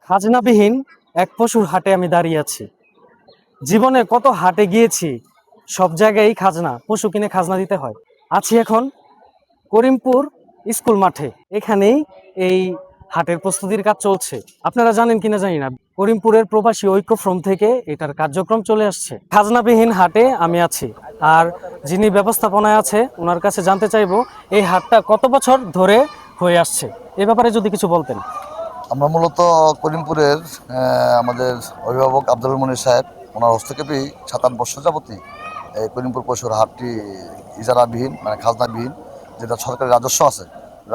খাজনাবিহীন এক পশুর হাটে আমি দাঁড়িয়ে আছি। জীবনে কত হাটে গিয়েছি, সব জায়গায় খাজনা, পশু কিনে খাজনা দিতে হয়। আছি এখন করিমপুর স্কুল মাঠে। এখানেই এই হাটের প্রস্তুতির কাজ চলছে। আপনারা জানেন কিনা জানি না, করিমপুরের প্রবাসী ঐক্য ফ্রন্ট থেকে এটার কার্যক্রম চলে আসছে। খাজনাবিহীন হাটে আমি আছি, আর যিনি ব্যবস্থাপনায় আছে ওনার কাছে জানতে চাইবো এই হাটটা কত বছর ধরে হয়ে আসছে, এ ব্যাপারে যদি কিছু বলতেন। আমরা মূলত করিমপুরের আমাদের অভিভাবক আব্দুল মনির সাহেব ওনার হস্তক্ষেপেই 7-8 বছর যাবতই এই করিমপুর পশুর হাটটি ইজারাবিহীন মানে খাজনাবিহীন, যেটা সরকারি রাজস্ব আছে,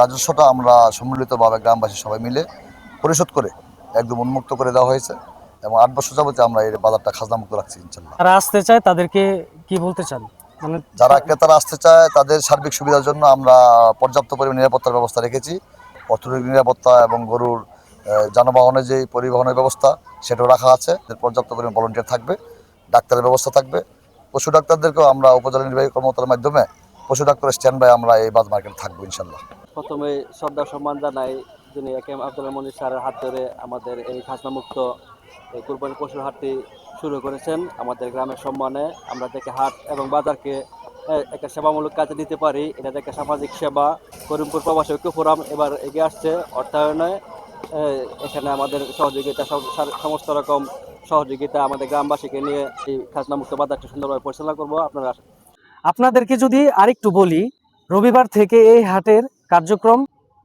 রাজস্বটা আমরা সম্মিলিতভাবে গ্রামবাসী সবাই মিলে পরিশোধ করে একদম উন্মুক্ত করে দেওয়া হয়েছে এবং 8 বছর যাবতীয় আমরা এই বাজারটা খাজনামুক্ত রাখছি ইনশাল্লাহ। যারা আসতে চায় তাদেরকে কি বলতে চান? মানে যারা ক্রেতারা আসতে চায় তাদের সার্বিক সুবিধার জন্য আমরা পর্যাপ্ত পরিমাণ নিরাপত্তার ব্যবস্থা রেখেছি। অর্থনৈতিক নিরাপত্তা এবং গরুর যানবাহনের যে পরিবহনের ব্যবস্থা সেটাও রাখা আছে। পর্যাপ্ত পরিমাণ ভলান্টিয়ার থাকবে, ডাক্তারের ব্যবস্থা থাকবে। পশু ডাক্তারদেরকেও আমরা উপজেলা নির্বাহী কর্মকর্তার মাধ্যমে পশু ডাক্তারের স্ট্যান্ড বাই আমরা এই বাজ মার্কেটে থাকবো ইনশাল্লাহ। প্রথমে শ্রদ্ধা সম্মান জানাই যিনি একে এম আব্দুল মনির স্যারের হাত ধরে আমাদের এই খাজনামুক্ত এই কুরবানি পশুর হাটটি শুরু করেছেন। আমাদের গ্রামের সম্মানে আমরা থেকে হাট এবং বাজারকে একটা সেবামূলক কাজে দিতে পারি, এটা থেকে সামাজিক সেবা। করিমপুর প্রবাসী ঐক্য ফোরাম এবার এগিয়ে আসছে অর্থায়নে। এখানে আমাদের সহযোগিতা, সমস্ত রকম সহযোগিতা আমাদের গ্রামবাসীকে নিয়ে এই খাজনামুক্ত বাজারটি সুন্দরভাবে পরিচালনা করবো। আপনারা আপনাদেরকে যদি আরেকটু বলি, রবিবার থেকে এই হাটের কার্যক্রম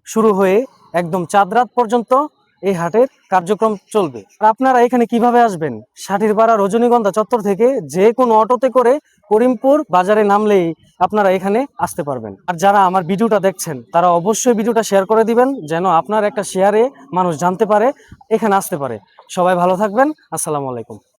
শুরু হয়ে একদম চাঁদ রাত পর্যন্ত এই হাটের কার্যক্রম চলবে। আর আপনারা এখানে কিভাবে আসবেন? সাঠিরপাড়া রজনীগন্ধা চত্বর থেকে যে কোনো অটোতে করে করিমপুর বাজারে নামলেই আপনারা এখানে আসতে পারবেন। আর যারা আমার ভিডিওটা দেখছেন তারা অবশ্যই ভিডিওটা শেয়ার করে দিবেন, যেন আপনার একটা শেয়ারে মানুষ জানতে পারে, এখানে আসতে পারে। সবাই ভালো থাকবেন। আসসালামু আলাইকুম।